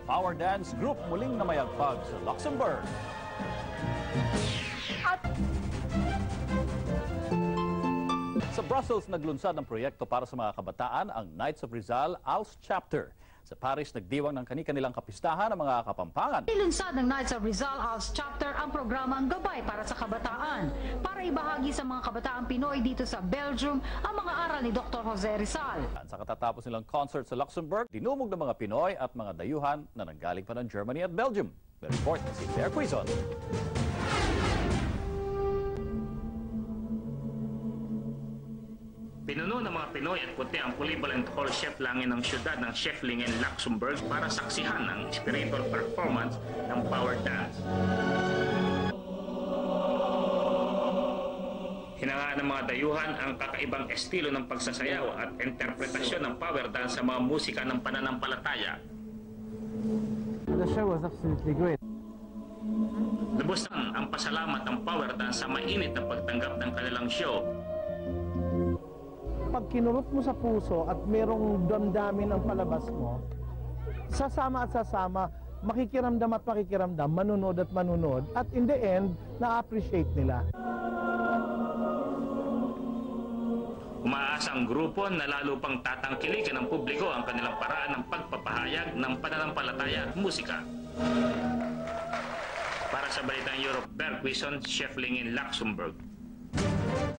Power dance group muling namayagpag sa Luxembourg. At sa Brussels, naglunsad ng proyekto para sa mga kabataan ang Knights of Rizal ALS Chapter. Sa Paris, nagdiwang ng kani-kanilang kapistahan ng mga Kapampangan. Nilunsad ng Knights of Rizal ALS Chapter ang programang Gabay para sa Kabataan para ibahagi sa mga kabataang Pinoy dito sa Belgium ang mga aral ni Dr. Jose Rizal. Sa katatapos nilang concert sa Luxembourg, dinumog ng mga Pinoy at mga dayuhan na nanggaling pa ng Germany at Belgium. May report na si Claire Quizon. Pinuno ng mga Pinoy at puti ang Kulibal and Hall Chef Langin ng siyudad ng Schefflingen, Luxembourg para saksihan ang inspirational performance ng power dance. Hinangaan ng mga dayuhan ang kakaibang estilo ng pagsasayaw at interpretasyon ng power dance sa mga musika ng pananampalataya. The show was absolutely great. Lubos ang pasalamat ng power dance sa mainit na pagtanggap ng kanilang show. Pag kinurot mo sa puso at merong damdamin ang palabas mo, sasama at sasama, makikiramdam at makikiramdam, manunod at manunod, at in the end, na-appreciate nila. Umaasa ang grupo na lalo pang tatangkilikan ng publiko ang kanilang paraan ng pagpapahayag ng pananampalataya at musika. Para sa Balitang Europe, Berg Quizon, Schefflingen, Luxembourg.